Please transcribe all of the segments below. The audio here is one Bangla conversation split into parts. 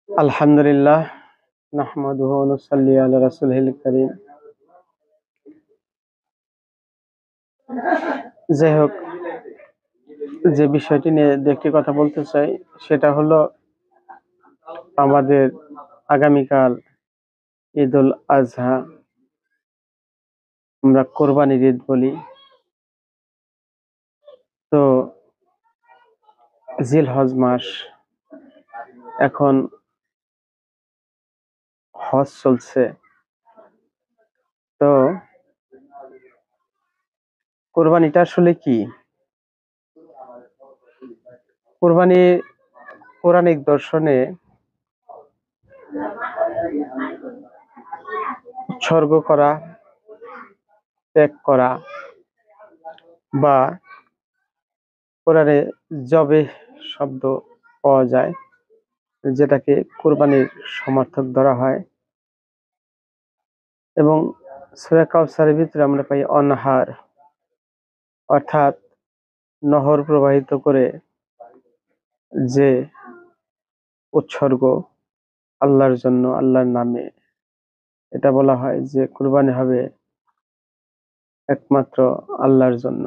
আলহামদুলিল্লাহ নাহমাদুহু ওয়া নুসাল্লি আলা রাসূলিল কারীম। যাই হোক, যে বিষয়টি নিয়ে একটি কথা বলতে চাই সেটা হলো আমাদের আগামীকাল ঈদুল আজহা, আমরা কোরবানির ঈদ বলি। তো জিলহজ মাস, এখন হজ চলছে। তো কোরবানিটা আসলে কি? কোরবানি পৌরাণিক দর্শনে উৎসর্গ করা, ত্যাগ করা, বা কোরআনে জবে শব্দ পাওয়া যায়, যেটাকে কোরবানির সমর্থক ধরা হয়। এবং সূরা কাউসারের ভিতরে আমরা পাই অনহার, অর্থাৎ নহর প্রবাহিত করে যে উৎসর্গ আল্লাহর জন্য, আল্লাহর নামে, এটা বলা হয় যে কুরবানি হবে একমাত্র আল্লাহর জন্য।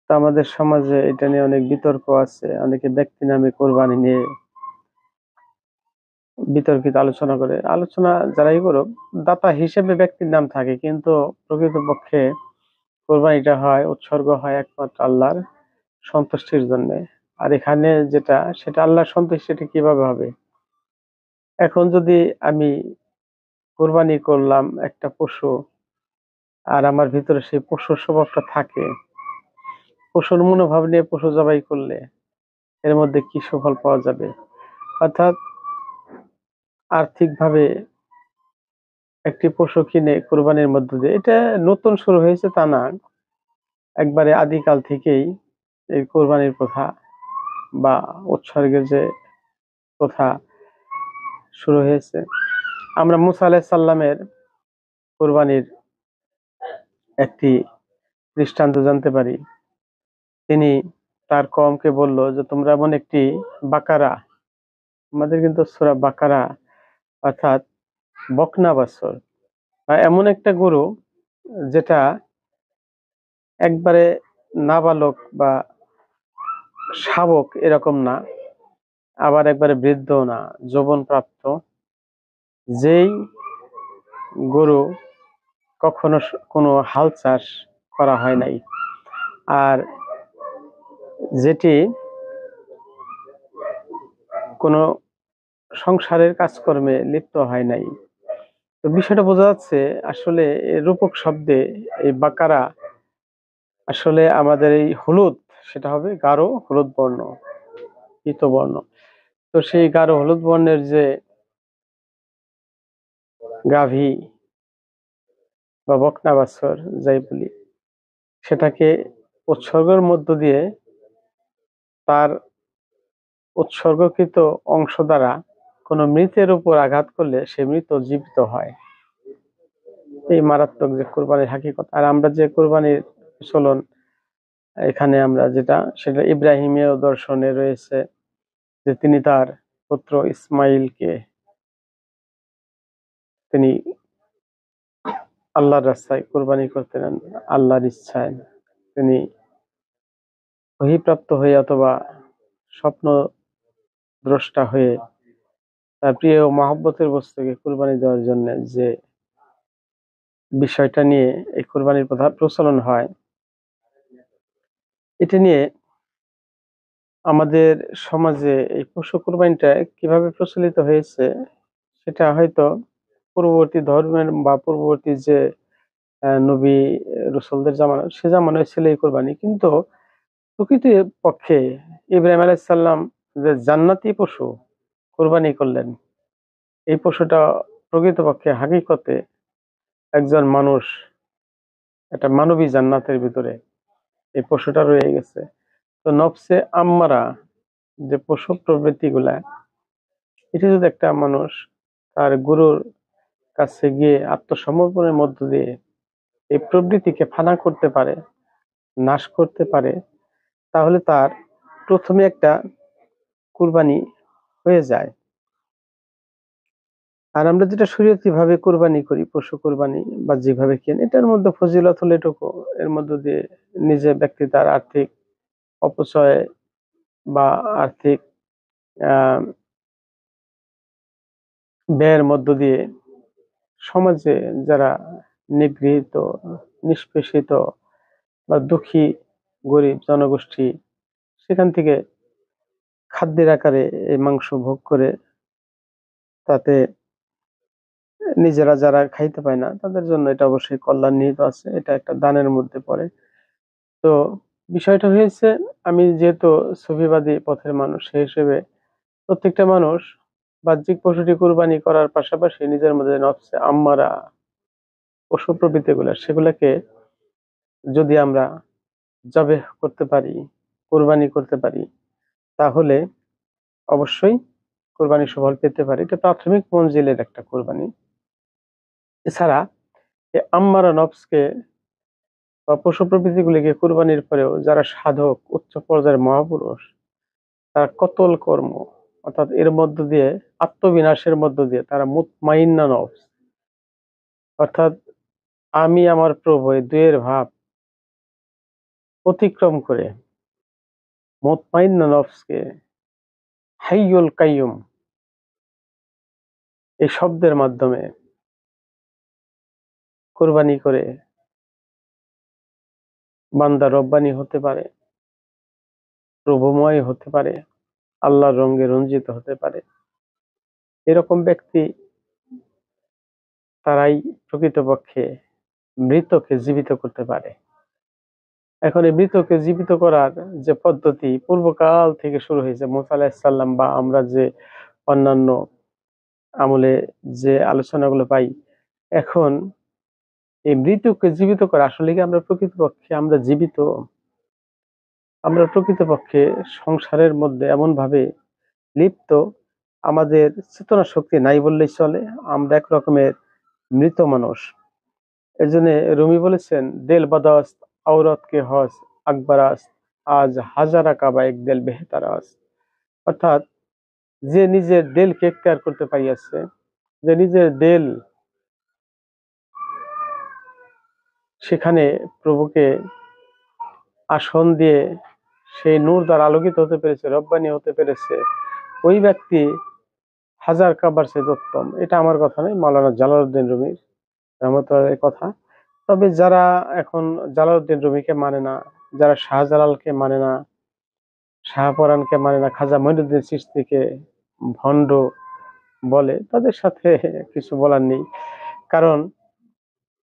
তো আমাদের সমাজে এটা নিয়ে অনেক বিতর্ক আছে, অনেকে ব্যক্তি নামে কোরবানি নিয়ে বিতর্কিত আলোচনা করে। আলোচনা যারাই করুক, দাতা হিসেবে ব্যক্তির নাম থাকে, কিন্তু প্রকৃতপক্ষে কোরবানিটা হয়, উৎসর্গ হয় একমাত্র আল্লাহর সন্তুষ্টির জন্য। আর এখানে যেটা, সেটা আল্লাহর সন্তুষ্টিটা কিভাবে হবে? এখন যদি আমি কোরবানি করলাম একটা পশু, আর আমার ভিতরে সেই পশুর স্বভাবটা থাকে, পশুর মনোভাব নিয়ে পশু জবাই করলে এর মধ্যে কি সুফল পাওয়া যাবে? অর্থাৎ আর্থিকভাবে একটি পশু কিনে কোরবানির মধ্য দিয়ে, এটা নতুন শুরু হয়েছে তা না, একবারে আদিকাল থেকেই এই কোরবানির প্রথা বা উৎসর্গের যে প্রথা শুরু হয়েছে। আমরা মুসা আলাইহিস সালামের কোরবানির একটি দৃষ্টান্ত জানতে পারি। তিনি তার কওমকে বলল যে তোমরা এমন একটি বাকারা, আমাদের কিন্তু সূরা বাকারা অর্থাৎ বকনা বাছুর, বা এমন একটা গরু যেটা একবারে নাবালক বা শাবক এরকম না, আবার একবারে বৃদ্ধ না, যৌবন প্রাপ্ত, যেই গরু কখনো কোনো হাল চাষ করা হয় নাই, আর যেটি কোনো সংসারের কাজকর্মে লিপ্ত হয় নাই। তো বিষয়টা বোঝা যাচ্ছে আসলে রূপক শব্দে এই বাকারা আসলে আমাদের এই হলুদ, সেটা হবে গাঢ় হলুদ বর্ণ, পীতবর্ণ। তো সেই গাঢ় হলুদ বর্ণের যে গাভী বা বকনা বাছুর যাই বলি, সেটাকে উৎসর্গের মধ্য দিয়ে তার উৎসর্গকৃত অংশ দ্বারা কোনো মৃতের উপর আঘাত করলে সে মৃত জীবিত হয়। এই মারাত্মক যে কোরবানির হাকিকত। আর আমরা যে কোরবানির চলন এখানে আমরা যেটা, সেটা ইব্রাহিমীয় দর্শনে রয়েছে, যে তিনি তার পুত্র ইসমাইলকে তিনি আল্লাহর রাস্তায় কোরবানি করতে নেন, আল্লাহর ইচ্ছায়। তিনি ওহীপ্রাপ্ত হয়ে অথবা স্বপ্ন দ্রষ্টা হয়ে তার প্রিয় মহব্বতের বস্তুকে কোরবানি দেওয়ার জন্য যে বিষয়টা নিয়ে এই কোরবানির প্রচলন হয়, এটা নিয়ে আমাদের সমাজে এই পশু কোরবানিটা কিভাবে প্রচলিত হয়েছে, সেটা হয়তো পূর্ববর্তী ধর্মের বা পূর্ববর্তী যে নবী রাসূলদের জামানা, সে জামানায় ছিল এই কোরবানি। কিন্তু প্রকৃত পক্ষে ইব্রাহিম আলাইহিস সালাম যে জান্নাতি পশু কোরবানি করলেন, এই পশুটা প্রকৃতপক্ষে হাকিকতে একজন মানুষ, একটা মানবী জান্নাতের ভিতরে এই পশুটা রয়ে গেছে। তো নফসে আম্মারা, যে পশু প্রবৃত্তি গুলা, এটা যদি একটা মানুষ তার গুরুর কাছে গিয়ে আত্মসমর্পণের মধ্য দিয়ে এই প্রবৃত্তিকে ফানা করতে পারে, নাশ করতে পারে, তাহলে তার প্রথমে একটা কুরবানি হয়ে যায়। আর আমরা যেটা শরীয়তি ভাবে কোরবানি করি, পশু কোরবানি বা যেভাবে কেন, এটার মধ্যে ফজিলত হলো এটুকু, এর মধ্য দিয়ে নিজে ব্যক্তি তার আর্থিক অপচয় বা আর্থিক আহ ব্যয়ের মধ্য দিয়ে সমাজে যারা নিগৃহীত, নিষ্পেষিত বা দুঃখী গরিব জনগোষ্ঠী, সেখান থেকে খাদ্যের আকারে এই মাংস ভোগ করে, তাতে নিজেরা যারা খাইতে পায় না তাদের জন্য এটা অবশ্যই কল্যাণ নিহিত আছে, এটা একটা দানের মধ্যে পড়ে। তো বিষয়টা হয়েছে, আমি যেহেতু সুফিবাদী পথের মানুষ, সেই হিসেবে প্রত্যেকটা মানুষ বাহ্যিক পশুটি কুরবানি করার পাশাপাশি নিজের মধ্যে নফসে আম্মারা, পশু প্রবৃত্তি গুলা, সেগুলাকে যদি আমরা জবেহ করতে পারি, কুরবানি করতে পারি, তাহলে অবশ্যই কোরবানি সফল পেতে পারি। এটা প্রাথমিক মঞ্জিলের একটা কোরবানি। এছাড়া এই আম্মারা নফসকে বা পশু প্রকৃতিগুলিকে কুরবানির পরেও যারা সাধক, উচ্চ পর্যায়ের মহাপুরুষ, তারা কতল কর্ম, অর্থাৎ এর মধ্য দিয়ে, আত্মবিনাশের মধ্য দিয়ে তারা মুতমাইন্না নফস, অর্থাৎ আমি আমার প্রভু, এই দুয়ের ভাব অতিক্রম করে মুতমাইন্না নফসকে হাইয়ুল কাইয়ুম এই শব্দের মাধ্যমে কোরবানি করে বান্দা রব্বানি হতে পারে, প্রভুময় হতে পারে, আল্লাহর রঙে রঞ্জিত হতে পারে। এরকম ব্যক্তি, তারাই প্রকৃতপক্ষে মৃতকে জীবিত করতে পারে। এখন এই মৃতকে জীবিত করার যে পদ্ধতি পূর্বকাল থেকে শুরু হয়েছে, মুসা আলাইহিস সালাম বা আমরা যে অন্যান্য আমলে যে আলোচনাগুলো পাই, এখন এই মৃতকে জীবিত করা আসলে কি আমরা প্রকৃতপক্ষে আমরা জীবিত? আমরা প্রকৃতপক্ষে সংসারের মধ্যে এমন ভাবে লিপ্ত, আমাদের চেতনা শক্তি নাই বললেই চলে, আমরা এক রকমের মৃত মানুষ। এর জন্য রুমি বলেছেন, দেল বাদাস্ত আওরাত কে হস আকবরাস, আজ হাজারা কাবা এক দেল বেহতারাস। অর্থাৎ যে নিজের দেলকে এখতিয়ার করতে পারিয়াছে, যে নিজের দেল সেখানে প্রভুকে আসন দিয়ে সেই নূর দ্বারা আলোকিত হতে পেরেছে, রব্বানি হতে পেরেছে, ওই ব্যক্তি হাজার কাবার চেয়ে উত্তম। এটা আমার কথা নয়, মাওলানা জালালউদ্দিন রুমির রহমতুল্লাহের কথা। তবে যারা এখন জালালউদ্দিন রুমিকে মানে না, যারা শাহজালালকে মানে না, শাহপরানকে মানে না, খাজা মঈনুদ্দিন চিশতিকে ভণ্ড বলে, তাদের সাথে কিছু বলার নেই। কারণ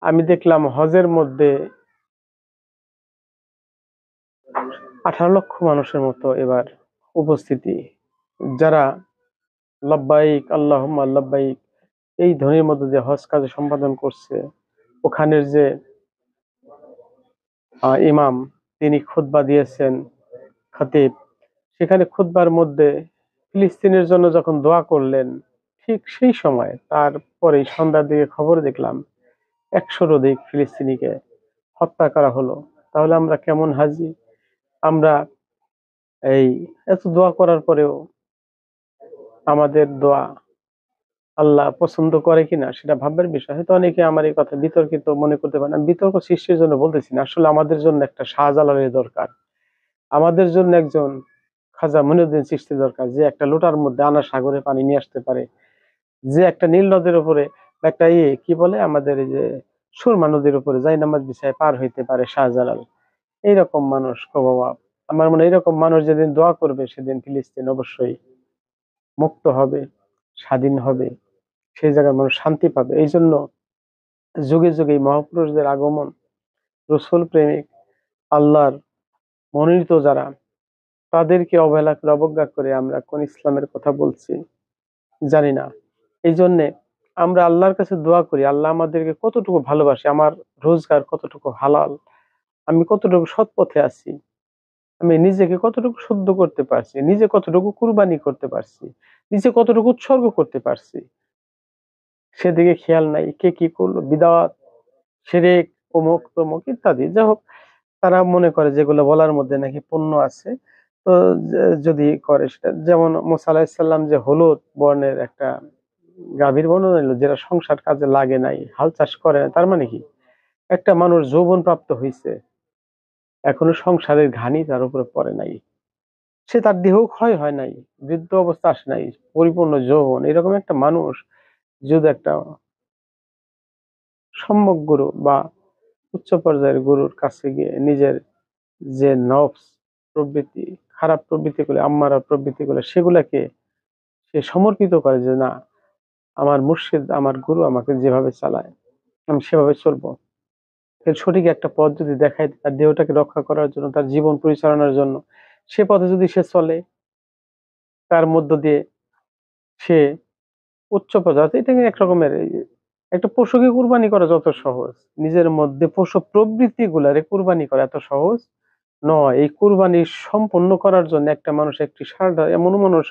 আমি দেখলাম হজের মধ্যে 18 লক্ষ মানুষের মতো এবার উপস্থিতি, যারা লব্বাইক আল্লাহুম্মা লব্বাইক এই ধ্বনির মধ্যে যে হজ কাজ সম্পাদন করছে। ওখানের যে ইমাম, তিনি খুতবা দিয়েছেন, খতিব, সেখানে খুতবার মধ্যে ফিলিস্তিনের জন্য যখন দোয়া করলেন, ঠিক সেই সময় তারপরে সন্ধ্যার দিকে খবর দেখলাম 100-র অধিক ফিলিস্তিনিকে হত্যা করা হলো। তাহলে আমরা কেমন হাজি? আমরা এই এত দোয়া করার পরেও আমাদের দোয়া আল্লাহ পছন্দ করে কিনা সেটা ভাববার বিষয়। হয়তো অনেকে আমার এই কথা বিতর্কিত মনে করতে পারেন, আমি বিতর্ক সৃষ্টির জন্য বলতেছি না। আসলে আমাদের জন্য একটা শাহজালালের দরকার, আমাদের জন্য একজন খাজা মঈনুদ্দিন চিশতি দরকার, যে একটা লোটার মধ্যে আনা সাগরে পানি নিয়ে আসতে পারে, যে একটা নীল নদের উপরে একটা কি বলে আমাদের এই যে সুরমা নদীর উপরে যাই নামাজ বিছায় পার হইতে পারে, শাহজালাল। এইরকম মানুষ গো বাবা, আমার মনে হয় এরকম মানুষ যেদিন দোয়া করবে, সেদিন ফিলিস্তিন অবশ্যই মুক্ত হবে, স্বাধীন হবে, সেই জায়গায় মানুষ শান্তি পাবে। এই জন্য যুগে যুগে এই মহাপুরুষদের আগমন, রসুল প্রেমিক, আল্লাহর মনোনীত যারা, তাদেরকে অবহেলা করে, অবজ্ঞা করে আমরা কোন ইসলামের কথা বলছি জানি না। এই জন্যে আমরা আল্লাহর কাছে দোয়া করি, আল্লাহ আমাদেরকে কতটুকু ভালোবাসে, আমার রোজগার কতটুকু হালাল, আমি কতটুকু সৎ পথে আছি, আমি নিজেকে কতটুকু শুদ্ধ করতে পারছি, নিজে কতটুকু কুরবানি করতে পারছি, নিজে কতটুকু উৎসর্গ করতে পারছি, সেদিকে খেয়াল নাই। কে কি করলো, বিদাত, শিরক, অমুক তমুক ইত্যাদি, যাই হোক, তারা মনে করে যেগুলো বলার মধ্যে নাকি পুণ্য আছে। তো যদি করে সেটা, যেমন মুসা আলাহিসাল্লাম যে হলুদ বর্ণের একটা গাভীর বর্ণনা নিল, যেটা সংসার কাজে লাগে নাই, হাল চাষ করে না, তার মানে কি একটা মানুষ যৌবন প্রাপ্ত হয়েছে, এখনো সংসারের ঘানি তার উপরে পড়ে নাই, সে তার দেহ ক্ষয় হয় নাই, বৃদ্ধ অবস্থা আসে নাই, পরিপূর্ণ যৌবন, এরকম একটা মানুষ যদি একটা সম্যক গুরু বা উচ্চ পর্যায়ের গুরুর কাছে গিয়ে নিজের যে নফস প্রবৃত্তি, খারাপ প্রবৃত্তি গুলো, আম্মারা প্রবৃত্তি গুলো, সেগুলাকে সে সমর্পিত করে যে না, আমার মুর্শিদ আমার গুরু আমাকে যেভাবে চালায় আমি সেভাবে চলবো, এর সঠিক একটা পথ যদি দেখায় তার দেহটাকে রক্ষা করার জন্য, তার জীবন পরিচালনার জন্য, সে পথে যদি সে চলে, তার মধ্য দিয়ে সে উচ্চ পর্যায়ে, এটা এক রকমের একটা পশুকে কুরবানি করা যত সহজ, নিজের মধ্যে পশু প্রবৃত্তি গুলারে কুরবানি করা এত সহজ নয়। এই কুরবানি সম্পন্ন করার জন্য একটা মানুষ একটি সারাটা, এমন মানুষ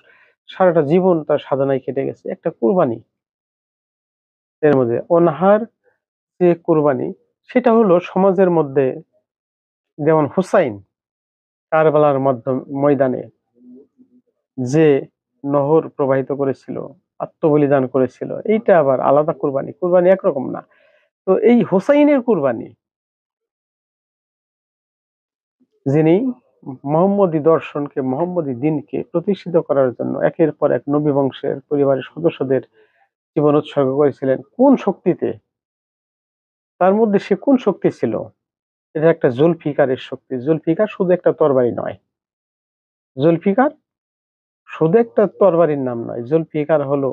সারাটা জীবন তার সাধনায় কেটে গেছে একটা কুরবানি। এর মধ্যে অনাহার যে কুরবানি, সেটা হলো সমাজের মধ্যে, যেমন হুসাইন কারবালার ময়দানে যে নহর প্রবাহিত করেছিল, আত্মবলিদান করেছিল, এইটা আবার আলাদা কুরবানি, কুরবানি একরকম না। তো এই হুসাইনের কুরবানি, যিনি মোহাম্মদী দর্শনকে, মোহাম্মদী দিনকে প্রতিষ্ঠিত করার জন্য একের পর এক নবী বংশের পরিবারের সদস্যদের জীবন উৎসর্গ করেছিলেন, কোন শক্তিতে, তার মধ্যে সে কোন শক্তি ছিল, এটা একটা জুলফিকারের শক্তি। জুলফিকার শুধু একটা তরবারি নয়, জুলফিকার শুধু একটা তরবারির নাম নয়, জুলফিকার হলো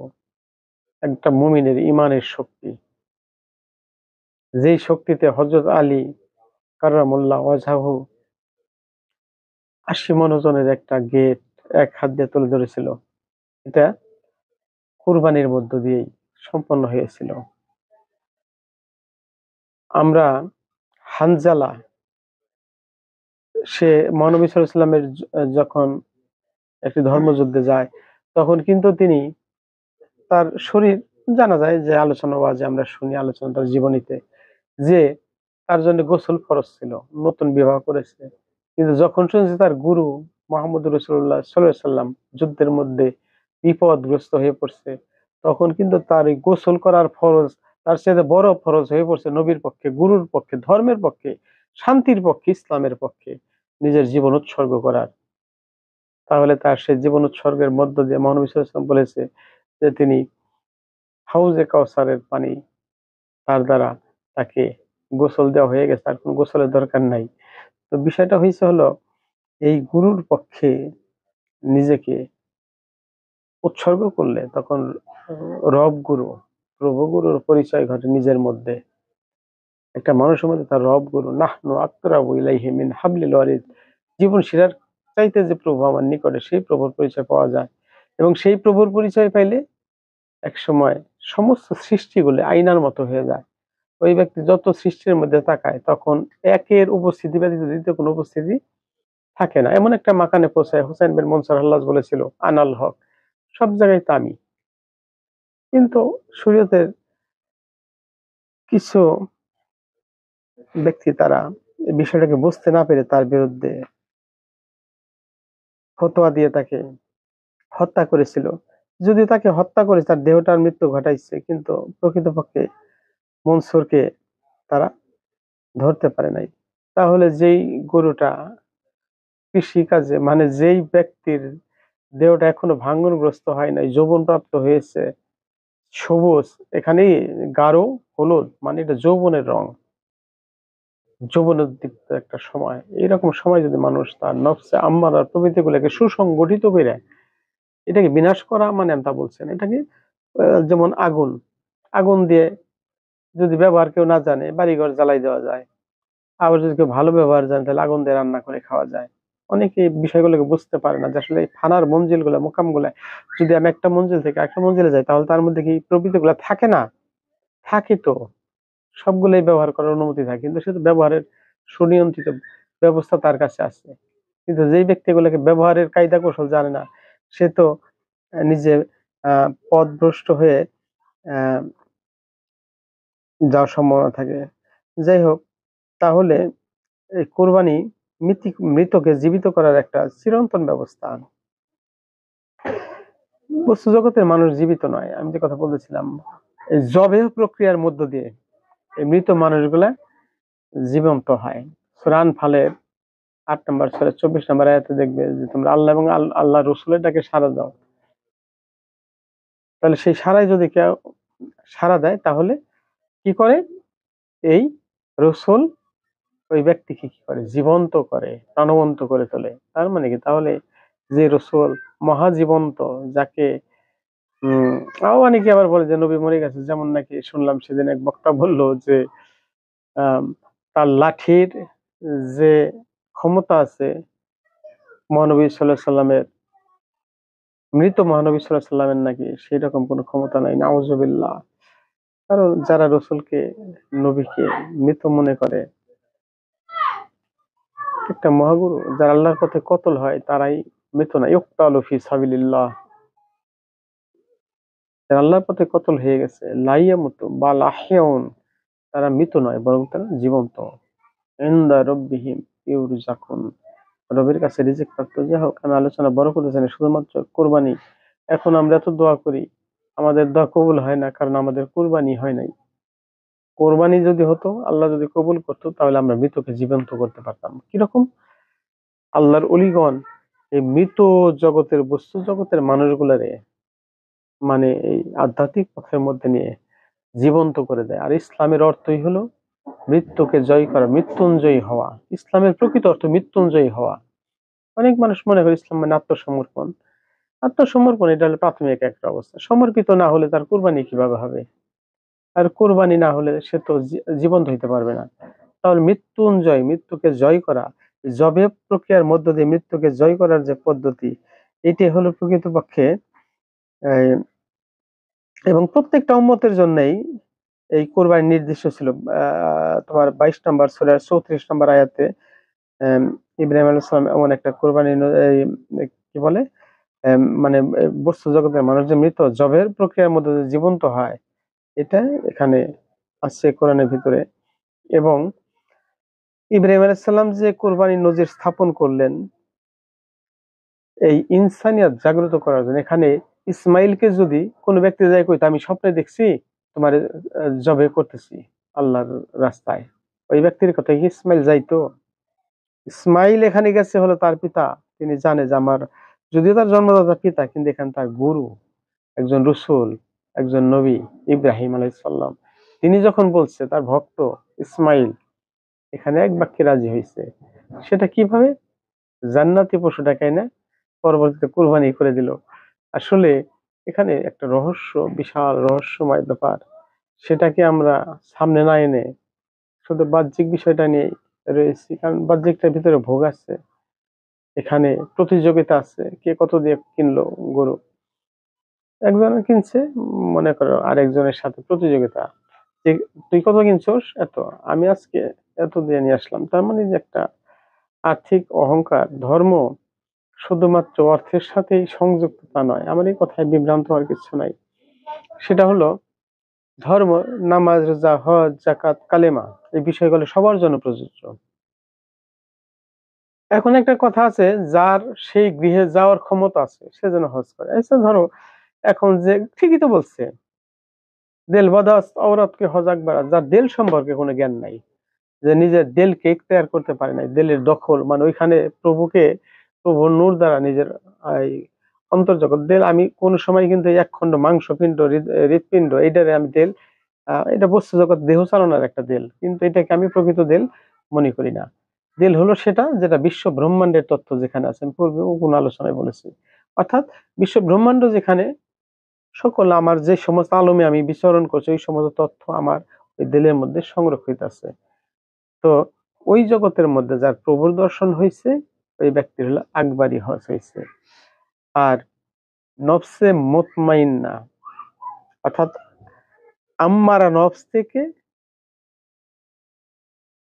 একটা মুমিনের ইমানের শক্তি, যেই শক্তিতে হযরত আলী কাররামুল্লাহ ওয়াজহাহু ৮০ মনোজনের একটা গেট এক হাত দিয়ে তুলে ধরেছিল। এটা কুরবানির মধ্য দিয়েই সম্পন্ন হয়েছিল। আমরা হানজালা, সে মহানবী সাল্লাল্লাহু আলাইহি ওয়াসাল্লামের যখন একটি ধর্মযুদ্ধে যায়, তখন কিন্তু তিনি তার শরীর, জানা যায় যে আলোচনা ওয়াজে আমরা শুনি, আলোচনা তার জীবনীতে, যে তার জন্য গোসল ফরজ ছিল, নতুন বিবাহ করেছে, কিন্তু যখন শুনছে তার গুরু মুহাম্মদ রাসূলুল্লাহ সাল্লাল্লাহু আলাইহি ওয়াসাল্লাম যুদ্ধের মধ্যে বিপদগ্রস্ত হয়ে পড়ছে, তখন কিন্তু তার এই গোসল করার ফরজ তার চেয়ে বড় ফরজ হয়ে পড়ছে নবীর পক্ষে, গুরুর পক্ষে, ধর্মের পক্ষে, শান্তির পক্ষে, ইসলামের পক্ষে নিজের জীবন উৎসর্গ করার। তাহলে তার সেই জীবন উৎসর্গের মধ্য দিয়ে মহানবী সাল্লাল্লাহু আলাইহি ওয়াসাল্লাম বলেছে যে তিনি হাউজে কাউসারের পানি, তার দ্বারা তাকে গোসল দেওয়া হয়ে গেছে, আর কোনো গোসলের দরকার নাই। তো বিষয়টা হয়েছে হলো, এই গুরুর পক্ষে নিজেকে উৎসর্গ করলে তখন রব গুরু, প্রভু গুরুর পরিচয় ঘটে নিজের মধ্যে। একটা মানুষের মধ্যে তার রব গুরু, নাহনু আকরাবু ইলাইহি মিন হাবলিল ওয়ারিদ, জীবন শিরার চাইতে যে প্রভু আমার নিকটে, সেই প্রভুর পরিচয় পাওয়া যায়। এবং সেই প্রভুর পরিচয় পাইলে এক সময় সমস্ত সৃষ্টিগুলো আয়নার মতো হয়ে যায়। ওই ব্যক্তি যত সৃষ্টির মধ্যে তাকায়, তখন একের উপস্থিতি ব্যতীত দ্বিতীয় কোনো উপস্থিতি থাকে না, এমন একটা মাকানে পৌঁছায়। হুসাইন বিন মনসুর হাল্লাজ বলেছিল, আনাল হক, সব জায়গায় তো আমি। কিন্তু শরীয়তের কিছু ব্যক্তি তারা এই বিষয়টাকে বুঝতে না পেরে তার বিরুদ্ধে ফতোয়া দিয়ে তাকে হত্যা করেছিল। যদি তাকে হত্যা করে তার দেহটার মৃত্যু ঘটাইছে, কিন্তু প্রকৃতপক্ষে মনসুরকে তারা ধরতে পারে নাই। তাহলে যেই গরুটা কৃষি কাজে, মানে যেই ব্যক্তির দেহটা এখনো ভাঙ্গনগ্রস্ত হয় নাই, যৌবন প্রাপ্ত হয়েছে, সবুজ, এখানেই গাঢ় হলুদ, মানে এটা যৌবনের রং, যৌবনোদ্দীপ্ত একটা সময়। এইরকম সময় যদি মানুষ তার নফসে আম্মারার প্রবৃত্তি গুলোকে সুসংগঠিত করে, এটাকে বিনাশ করা মানে আমি তা বলছেন, এটাকে যেমন আগুন, আগুন দিয়ে যদি ব্যবহার কেউ না জানে, বাড়িঘর জ্বালাই দেওয়া যায়। আবার যদি কেউ ভালো ব্যবহার জানে, তাহলে আগুন দিয়ে রান্না করে খাওয়া যায়। অনেকে এই বিষয়গুলোকে বুঝতে পারে না, যে আসলে এই ফানার মঞ্জিল গুলা, মোকাম গুলা, যদি আমি একটা মঞ্জিল থেকে একটা মঞ্জিলে যাই, তাহলে তার মধ্যে কি প্রবৃত্তি গুলা থাকে না? থাকে তো, সবগুলোই ব্যবহার করার অনুমতি থাকে, কিন্তু সে তো ব্যবহারের সুনিয়ন্ত্রিত ব্যবস্থা তার কাছে আছে। কিন্তু যেই ব্যক্তি এগুলোকে ব্যবহারের কায়দা কৌশল জানে না, সে তো নিজে পথভ্রষ্ট হয়ে আহ যাওয়ার সম্ভাবনা থাকে। যাই হোক, তাহলে এই কোরবানি মৃতকে জীবিত করার একটা চিরন্তন ব্যবস্থা। বস্তু জগতের মানুষ জীবিত নয়, আমি যে কথা বলেছিলাম, এই জবেহ প্রক্রিয়ার মধ্য দিয়ে এই মৃত মানুষগুলা জীবন্ত হয়। সূরা আনফালের 8 নম্বর সূরা 24 নম্বর আয়াতে দেখবে যে তোমরা আল্লাহ এবং আল্লাহ রসুলের ডাকে সাড়া দাও। তাহলে সেই সাড়ায় যদি কেউ সাড়া দেয় তাহলে কি করে? এই রসুল ওই ব্যক্তিকে কি করে? জীবন্ত করে, প্রাণবন্ত করে তোলে। তার মানে কি? তাহলে যে রসুল মহাজীবন্ত, যাকে অনেকে আবার বলে যে নবী মরে গেছে, যেমন নাকি শুনলাম সেদিন এক বক্তা বলল যে তার লাঠির যে ক্ষমতা আছে মহানবী সাল্লাল্লাহু আলাইহি সাল্লামের, মৃত মহানবী সাল্লাল্লাহু আলাইহি সাল্লামের নাকি সেই রকম কোনো ক্ষমতা নাই। নাউজুবিল্লাহ। কারণ যারা রসুলকে, নবীকে মৃত মনে করে, একটা মহাগুরু যারা আল্লাহর পথে কতল হয় তারাই মৃত না। ইউকতালু ফি সাবিলিল্লাহ, যারা আল্লাহর পথে কতল হয়ে গেছে, লা ইয়ামুতু বাল আহইয়াউন, তারা মৃত নয় বরং তারা জীবন্ত। ইনদা রাব্বিহিম ইউরজাকুন, রবের কাছে রিজিক প্রাপ্ত। যাই হোক, আমি আলোচনা বড় করতে চাই না, শুধুমাত্র কোরবানি। এখন আমরা এত দোয়া করি, আমাদের দোয়া কবুল হয় না কারণ আমাদের কোরবানি হয় নাই। কোরবানি যদি হতো, আল্লাহ যদি কবুল করতো, তাহলে আমরা মৃতকে জীবন্ত করতে পারতাম। কিরকম? আল্লাহর অলিগণ এই মৃত জগতের, বস্তু জগতের মানুষগুলারে মানে এই আধ্যাত্মিক পথের মধ্যে নিয়ে জীবন্ত করে দেয়। আর ইসলামের অর্থই হলো মৃত্যুকে জয় করা, মৃত্যুঞ্জয়ী হওয়া। ইসলামের প্রকৃত অর্থ মৃত্যুঞ্জয়ী হওয়া। অনেক মানুষ মনে করে ইসলাম মানে আত্মসমর্পণ। আত্মসমর্পণ এটা হলো প্রাথমিক একটা অবস্থা। সমর্পিত না হলে তার কোরবানি কিভাবে হবে? আর কোরবানি না হলে সে তো জীবন্ত হইতে পারবে না। তাহলে মৃত্যুঞ্জয়, মৃত্যুকে জয় করা, জবে প্রক্রিয়ার মধ্য দিয়ে মৃত্যুকে জয় করার যে পদ্ধতি, এটি হলো প্রকৃতপক্ষে এবং প্রত্যেকটা উম্মতের জন্যই এই কোরবানি নির্দিষ্ট ছিল। তোমার 22 নম্বর সূরার 34 নম্বর আয়াতে ইব্রাহিম আলাইহিস সালাম এমন একটা কোরবানি কি বলে, মানে বস্তু জগতের মানুষ যে মৃত জবের প্রক্রিয়ার মধ্যে যে জীবন্ত হয়, এটা এখানে আছে কোরআনের ভিতরে। এবং ইব্রাহিম আলাইহিস সালাম যে কোরবানি নজির স্থাপন করলেন এই ইনসানিয়াত জাগ্রত করার জন্য, এখানে ইসমাইলকে যদি কোনো ব্যক্তি যায় কইতো আমি স্বপ্নে দেখছি তোমার জবে করতেছি আল্লাহর রাস্তায়, ওই ব্যক্তির কথা কি ইসমাইল যাইতো? ইসমাইল এখানে গেছে হলো তার পিতা, তিনি জানে যে আমার, যদিও তার জন্মদাতা পিতা, কিন্তু এখানে তার গুরু, একজন রসুল, একজন নবী ইব্রাহিম আলাইহিস সালাম, তিনি যখন বলছে তার ভক্ত ইসমাইল এখানে এক বাক্যে রাজি হয়েছে। সেটা কিভাবে? জান্নাতি পশুটাকে না পরবর্তীতে কুরবানি করে দিল। আসলে এখানে একটা রহস্য, বিশাল রহস্যময় ব্যাপার। সেটাকে আমরা সামনে না এনে শুধু বাহ্যিক বিষয়টা নিয়ে রয়েছি, কারণ বাহ্যিকটার ভিতরে ভোগ আছে, এখানে প্রতিযোগিতা আছে, কে কত দিয়ে কিনলো গরু। একজনে কিনছে, মনে করো আরেকজনের সাথে প্রতিযোগিতা, যে তুই কত কিনছোস, এত, আমি আজকে এত দিয়ে নিয়ে আসলাম। তার মানে যে একটা আর্থিক অহংকার। ধর্ম শুধুমাত্র অর্থের সাথেই সংযুক্ত তা নয়। আমার এই কথায় বিভ্রান্ত হওয়ার কিছু নাই। সেটা হলো ধর্ম, নামাজ, রোজা, হজ, যাকাত, কালেমা, এই বিষয়গুলো সবার জন্য প্রযোজ্য। এখন একটা কথা আছে, যার সেই গৃহে যাওয়ার ক্ষমতা আছে সে যেন হজ করে। আচ্ছা ধরো এখন যে ঠিকই তো বলছে, দেল বদাস ঔরতকে হজ আকবার, যার দেল সম্পর্কে কোনো জ্ঞান নাই, যে নিজের দেলকে ইখতিয়ার করতে পারে নাই, দেলের দখল, মানে ওইখানে প্রভুর নূর দ্বারা নিজের এই অন্তর্জগৎ দেল। আমি কোন সময় কিন্তু এক খণ্ড মাংস পিণ্ড, হৃৎপিণ্ড, এইটারে আমি দেল, এটা বস্তু জগৎ দেহ চালনার একটা দেল, কিন্তু এটাকে আমি প্রকৃত দেল মনে করি না। দেল হলো সেটা যেটা বিশ্ব ব্রহ্মাণ্ডের তত্ত্ব যেখানে আছে, আমি পূর্বে কোন আলোচনায় বলেছি। অর্থাৎ বিশ্ব ব্রহ্মাণ্ড যেখানে সকল আমার যে সমস্ত আলমে আমি বিচরণ করছি, ওই সমস্ত তথ্য আমার ওই দেলের মধ্যে সংরক্ষিত আছে। তো ওই জগতের মধ্যে যার প্রভুর দর্শন হয়েছে, ওই ব্যক্তির হলো আকবরী হজ হয়েছে। আর নফসে মুতমাইন্না, অর্থাৎ আম্মারা নফস থেকে,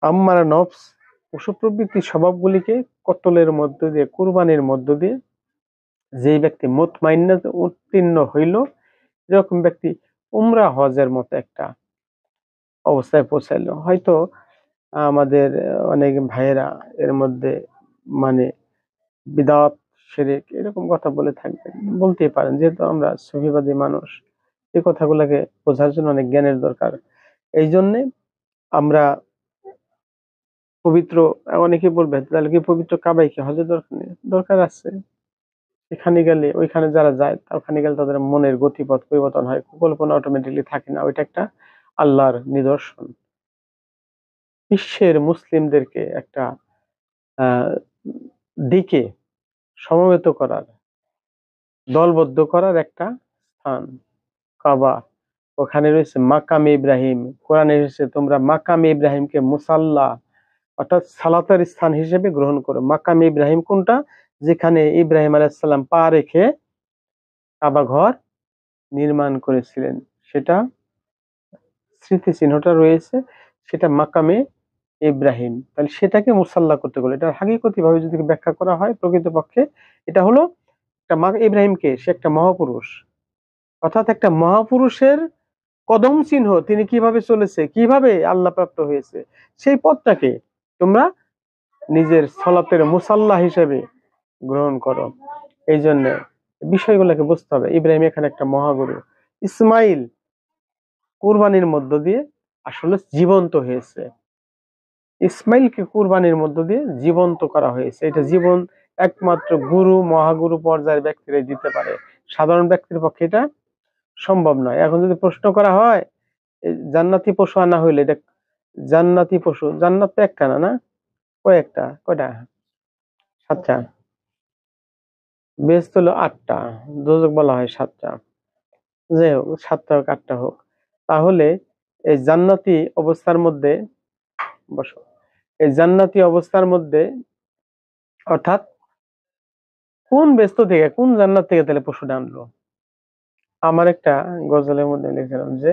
আম্মারা নফস পশু প্রবৃত্তির স্বভাবগুলিকে কতলের মধ্য দিয়ে, কুরবানির মধ্য দিয়ে যে ব্যক্তি মুতমাইন্না উত্তীর্ণ হইল, এরকম ব্যক্তি উমরা হজের মতো একটা অবস্থায় পৌঁছাইলো। হয়তো আমাদের অনেক ভাইয়েরা এর মধ্যে মানে বিদআত, শিরক এরকম কথা বলে থাকবেন, বলতেই পারেন, যেহেতু আমরা সুফিবাদী মানুষ, এই কথাগুলোকে বোঝার জন্য অনেক জ্ঞানের দরকার। এই জন্যে আমরা পবিত্র, অনেকে বলবে তাহলে কি পবিত্র কাবায় কি হজের দরকার নেই? দরকার আছে। এখানে গেলে, ওইখানে যারা যায় ওখানে গেলে তাদের মনের গতিপথ পরিবর্তন হয়, কল্পনা অটোমেটিকলি থাকে না, ওইটা একটা আল্লাহর নিদর্শন। বিশ্বের মুসলিমদেরকে একটা আহ দিকে সমবেত করার, দলবদ্ধ করার একটা স্থান কাবা। ওখানে রয়েছে মাকামে ইব্রাহিম। কোরআনে এসেছে তোমরা মাকামে ইব্রাহিমকে মুসাল্লা অর্থাৎ সালাতের স্থান হিসেবে গ্রহণ করো। মাকামে ইব্রাহিম কোনটা? যেখানে ইব্রাহিম আলাইহিস সালাম পা রেখে কাবা ঘর নির্মাণ করেছিলেন, সেটা স্মৃতিচিহ্নটা রয়েছে, সেটা মাকামে ইব্রাহিম। তাহলে সেটাকে মুসাল্লা করতে গেলে, এটা হাকিকতি ভাবে যদি ব্যাখ্যা করা হয়, প্রকৃতপক্ষে এটা হলো একটা ইব্রাহিমকে, সে একটা মহাপুরুষ, অর্থাৎ একটা মহাপুরুষের কদম চিহ্ন, তিনি কিভাবে চলেছে, কিভাবে আল্লাহ প্রাপ্ত হয়েছে, সেই পথটাকে তোমরা নিজের সলাতের মুসাল্লা হিসেবে গ্রহণ করো। এই জন্য বিষয়গুলোকে বুঝতে হবে। ইব্রাহিম এখানে একটা মহাগুরু। ইসমাইল কুরবানির মধ্য দিয়ে আসলে জীবন্ত হয়েছে। ইসমাইলকে কুরবানির মধ্য দিয়ে জীবন্ত করা হয়েছে। এটা জীবন একমাত্র গুরু, মহাগুরু পর্যায়ের ব্যক্তিরাই দিতে পারে, সাধারণ ব্যক্তির পক্ষে এটা সম্ভব নয়। এখন যদি প্রশ্ন করা হয় জান্নাতি পশু আনা হইলে, এটা জান্নাতি পশু, জান্নাত তো একটা না, না কয়েকটা, কয়টা? সাতটা। বেহেশত হলো আটটা, দোজখ বলা হয় সাতটা। যাই হোক, সাতটা হোক আটটা হোক, তাহলে এই জান্নাতি অবস্থার মধ্যে, বসো, এই জান্নাতি অবস্থার মধ্যে অর্থাৎ কোন বেহেশত থেকে, কোন জান্নাত থেকে তাহলে পশুটা আনলো? আমার একটা গজলের মধ্যে লিখলাম যে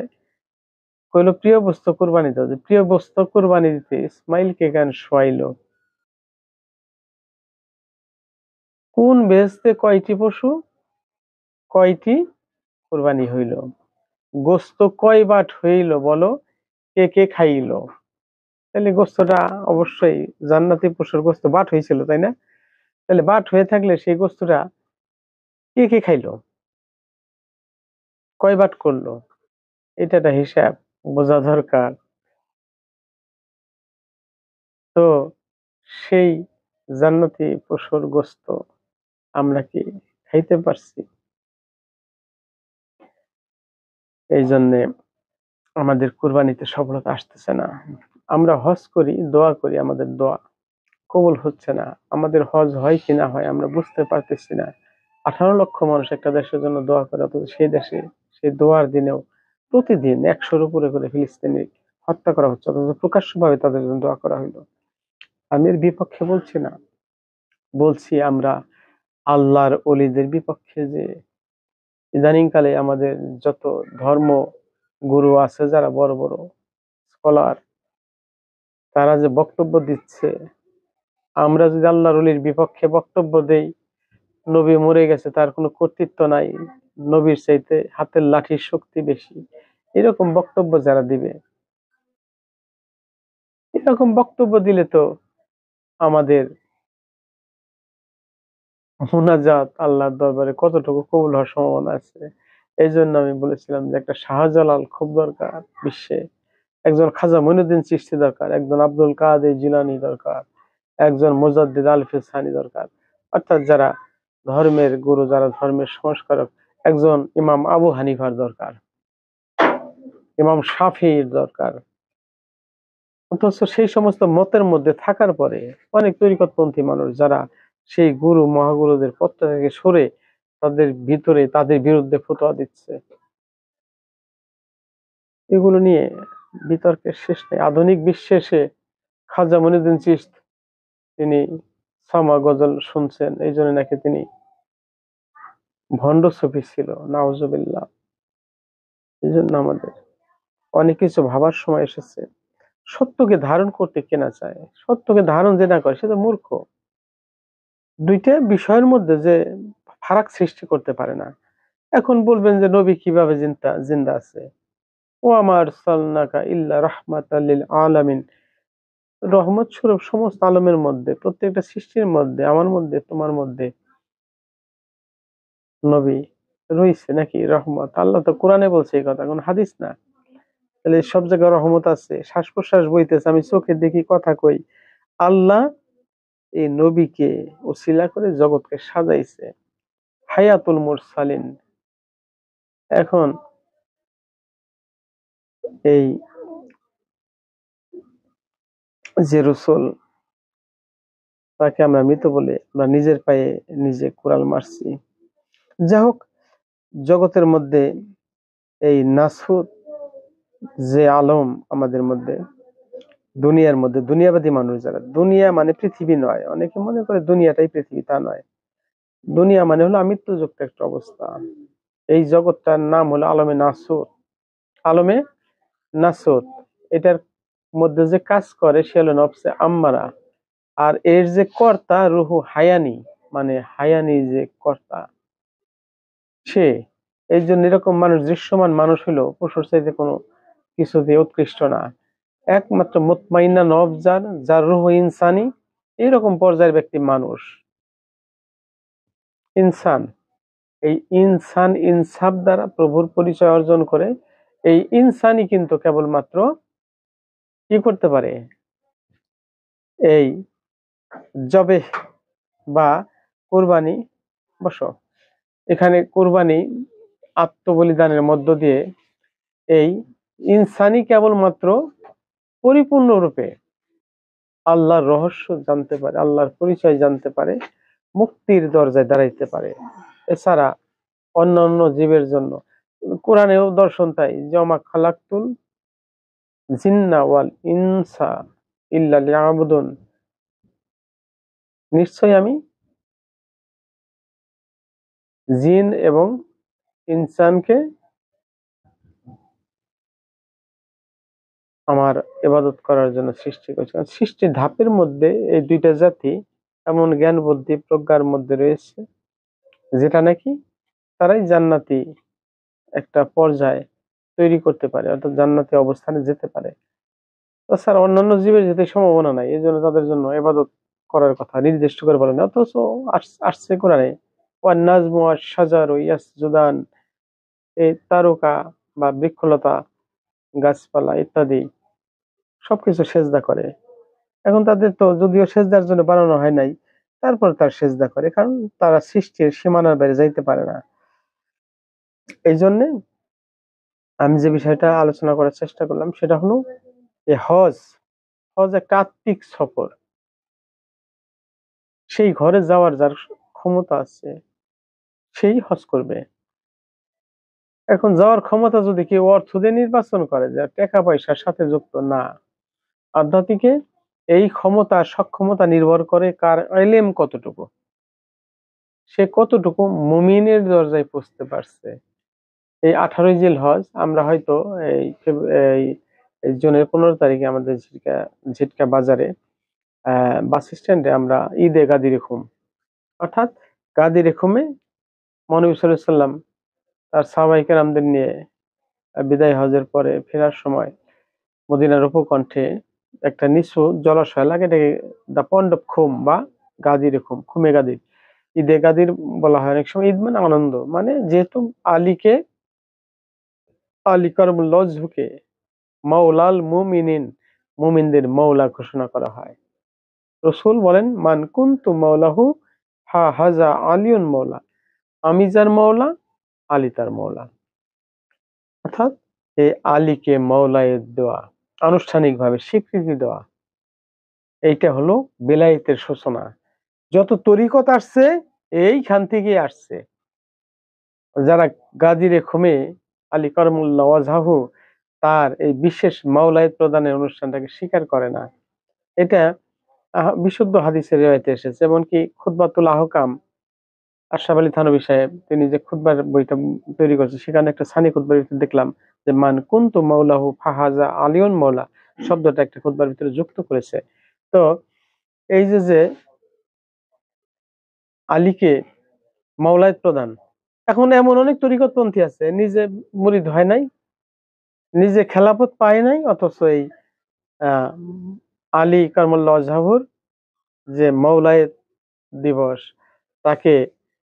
কইলো প্রিয় বস্তু কোরবানি দাও, যে প্রিয় বস্তু কোরবানি দিতে ইসমাইলকে কেন শোয়াইলো? কোন বেহেশতে কয়টি পশু, কয়টি কোরবানি হইল? গোস্ত কয় বাট হইল বলো, কে কে খাইল? তাহলে গোস্তটা অবশ্যই জান্নাতি পশুর গোস্ত বাট হয়েছিল, তাই না? তাহলে বাট হয়ে থাকলে সেই গোস্তটা কে কে খাইলো, কয় বাট করলো, এটা একটা হিসাব বোঝা দরকার। তো সেই জান্নাতি পশুর গোস্ত আমরা কি খাইতে পারছি? এই জন্যে আমাদের কুরবানিতে সফলতা আসতেছে না। আমরা হজ করি, দোয়া করি, আমাদের দোয়া কবুল হচ্ছে না। আমাদের হজ হয় কি না হয় আমরা বুঝতে পারতেছি না। 18 লক্ষ মানুষ একটা দেশের জন্য দোয়া করে, অথচ সেই দেশে সেই দোয়ার দিনেও প্রতিদিন 100-র উপরে করে ফিলিস্তিনি হত্যা করা হচ্ছে, অথচ প্রকাশ্যভাবে তাদের জন্য দোয়া করা হইলো। আমি এর বিপক্ষে বলছি না, বলছি আমরা আল্লাহর ওলিদের বিপক্ষে, যে ইদানিংকালে আমাদের যত ধর্ম গুরু আছে, যারা বড় বড় স্কলার, তারা যে বক্তব্য দিচ্ছে, আমরা যদি আল্লাহর ওলির বিপক্ষে বক্তব্য দেই, নবী মরে গেছে, তার কোনো কর্তৃত্ব নাই, নবীর চাইতে হাতের লাঠির শক্তি বেশি, এরকম বক্তব্য যারা দিবে, এরকম বক্তব্য দিলে তো আমাদের মুনাজাত আল্লাহর দরবারে কতটুকু কবুল হওয়ার সম্ভাবনা আছে? এই জন্য আমি বলেছিলাম যে একটা শাহজালাল খুব দরকার বিশ্বে, একজন খাজা মঈনুদ্দিন চিশতি দরকার, একজন আব্দুল কাদের জিলানী দরকার, একজন মুজাদ্দিদ আলফিস সানি দরকার, অর্থাৎ যারা ধর্মের গুরু, যারা ধর্মের সংস্কারক। একজন ইমাম আবু হানিফার দরকার, ইমাম শাফিঈর দরকার। অথচ সেই সমস্ত মতের মধ্যে থাকার পরে অনেক তরিকতপন্থী মানুষ, যারা সেই গুরু মহাগুরুদের পথটা থেকে সরে তাদের ভিতরে, তাদের বিরুদ্ধে ফতোয়া দিচ্ছে, এগুলো নিয়ে বিতর্কের শেষ নেই। আধুনিক বিশ্বে এসে খাজা মঈনুদ্দিন চিশতি, তিনি সামা গজল শুনছেন, এই জন্য নাকি তিনি ভণ্ড সুফি ছিল, নাউজুবিল্লাহ। এই জন্য আমাদের অনেক কিছু ভাবার সময় এসেছে। সত্যকে ধারণ করতে কে না চায়, সত্যকে ধারণ যে না করে সে তো মূর্খ। দুইটা বিষয়ের মধ্যে যে ফারাক সৃষ্টি করতে পারে না। এখন বলবেন যে নবী কিভাবে জিন্দা আছে, ও আমার সাল্লাকা ইল্লা রাহমাতাল লিল আলামিন, রহমত স্বরূপ সমস্ত আলমের মধ্যে, প্রত্যেকটা সৃষ্টির মধ্যে, আমার মধ্যে, তোমার মধ্যে নবী রয়েছে নাকি রহমত। আল্লাহ তো কোরআনে বলছে এই কথা, কোন হাদিস না। তাহলে সব জায়গায় রহমত আছে, শ্বাস প্রশ্বাস বইতেছে, আমি চোখে দেখি, কথা কই। আল্লাহ এই নবীকে ওসিলা করে জগৎকে সাজাইছে, হায়াতুল মুরসালিন। এখন এই যে রসুল, তাকে আমরা মৃত বলে আমরা নিজের পায়ে নিজে কোরাল মারছি। যাই হোক, জগতের মধ্যে এই নাসুদ যে আলম আমাদের মধ্যে, দুনিয়ার মধ্যে দুনিয়াবাদী মানুষ যারা, দুনিয়া মানে পৃথিবী নয়, অনেকে মনে করে দুনিয়াটাই পৃথিবী, তা নয়। দুনিয়া মানে হলো আমৃত্যুযুক্ত একটা অবস্থা। এই জগৎটার নাম হলো আলমে নাসুদ। আলমে নাসুদ, এটার মধ্যে যে কাজ করে সে হলো নফসে আম্মারা, আর এর যে কর্তা রুহু হায়ানি, মানে হায়ানি যে কর্তা সে। এই জন্য এরকম মানুষ, দৃশ্যমান মানুষ হলো পশুর চাইতে কোনো কিছুতে উৎকৃষ্ট না। একমাত্র মুতমাইন্না নফস যার, যার রুহু ইনসানি, এইরকম পর্যায়ের ব্যক্তি মানুষ, ইনসান। এই ইনসান ইনসাফ দ্বারা প্রভুর পরিচয় অর্জন করে। এই ইনসানই কিন্তু কেবলমাত্র কি করতে পারে, এই জবে বা কোরবানি, বসো, এখানে কোরবানি আত্মবলিদানের মধ্য দিয়ে এই ইনসানই কেবলমাত্র পরিপূর্ণরূপে আল্লাহর রহস্য জানতে পারে, আল্লাহর পরিচয় জানতে পারে, মুক্তির দরজায় দাঁড়াইতে পারে। এছাড়া অন্যান্য জীবের জন্য কোরআনেও দর্শন তাই, জমা খালাক্তুল জিন্না ওয়াল ইনসা ইল্লা লিয়াবুদুন, নিশ্চয় আমি জিন এবং ইনসানকে আমার ইবাদত করার জন্য সৃষ্টি করেছে। সৃষ্টির ধাপের মধ্যে এই দুইটা জাতি এমন জ্ঞান বুদ্ধি প্রজ্ঞার মধ্যে রয়েছে, যেটা নাকি তারাই জান্নাতি একটা পর্যায়ে তৈরি করতে পারে, অর্থাৎ জান্নাতি অবস্থানে যেতে পারে। তাছাড়া অন্যান্য জীবের যেতে সম্ভাবনা নাই, এই জন্য তাদের জন্য ইবাদত করার কথা নির্দিষ্ট করে বলেন। অথচ আসছে কোরআনে, ওয়ান নাজমু ওয়াশ শাজারু ইয়াসজুদান, এই তারকা বা বৃক্ষলতা, গাছপালা ইত্যাদি সবকিছু সেজদা করে। এখন তাদের তো যদিও সেজদার জন্য বানানো হয় নাই, তারপর তার সেজদা করে, কারণ তারা সৃষ্টির সীমানার বাইরে যাইতে পারে না। এই জন্য আমি যে বিষয়টা আলোচনা করার চেষ্টা করলাম সেটা হলো এই হজ। হজ একটা আত্মিক সফর, সেই ঘরে যাওয়ার যার ক্ষমতা আছে সেই হজ করবে। এখন যাওয়ার ক্ষমতা যদি কেউ অর্থ দিয়ে নির্বাচন করে, যা টাকা পয়সার সাথে যুক্ত না, আধ্যাত্মিকে এই ক্ষমতা সক্ষমতা নির্ভর করে কার ইলম কতটুকু, সে কতটুকু মুমিনের দরজায় পৌঁছতে পারছে। এই 18 জিলহজ আমরা হয়তো এই এই এই জুনের 15 তারিখে আমাদের ঝিটকা বাজারে বাস স্ট্যান্ডে আমরা ঈদে গাদির খুম, অর্থাৎ গাদির খুমে মহানবী সাল্লাল্লাহু আলাইহি সাল্লাম তার সাহাবায়ে কেরামদের নিয়ে বিদায় হজের পরে ফেরার সময় মদিনার উপকণ্ঠে একটা নিচু জলাশয় লাগে, এটাকে দা পন্ড অফ খুম বা গাদির খুম, খুমে গাদির, ঈদে গাদির বলা হয় অনেক সময়। ঈদ মানে আনন্দ, মানে যেহেতু আলীকে, আলী কারমুল্লাহ ওয়াজহুকে মাওলাল মুমিনিন, মুমিনদের মওলা ঘোষণা করা হয়। রাসূল বলেন, মান কুনতু মাওলাহু হা হাজা আলিউন মাওলা, আমি যার মওলা আলী তার মওলা। অর্থাৎ এই আলীকে মওলায় দেওয়া, আনুষ্ঠানিকভাবে স্বীকৃতি দেওয়া, এইটা হলো বেলায়েতের সূচনা। যত তরিকত আসছে এইখান থেকে আসছে। যারা গাদিরে খুমে আলী কারমুল্লাহ ওয়াজহাহু তার এই বিশেষ মাওলায়েত প্রদানের অনুষ্ঠানটাকে স্বীকার করে না, এটা বিশুদ্ধ হাদিসের রিওয়ায়েতে এসেছে। এমনকি খুতবাতুল আহকাম, আশরাফ আলী থানভী সাহেব তিনি যে খুতবার বইটা তৈরি করেছে, সেখানে একটা সানি খুতবার ভিতরে দেখলাম যে মান কুনতু মাওলাহু ফাহাজা আলিউন মাওলা শব্দটা একটা খুতবার ভিতরে যুক্ত করেছে। তো এই যে আলীকে মাওলায়েত প্রদান, এখন এমন অনেক তরিকতপন্থী আছে নিজে মুরিদ হয় নাই, নিজে খেলাফত পায় নাই, অথচ এই আহ আলী কারমুল্লাহ ওয়াজহাহুর যে মওলায়েত দিবস, তাকে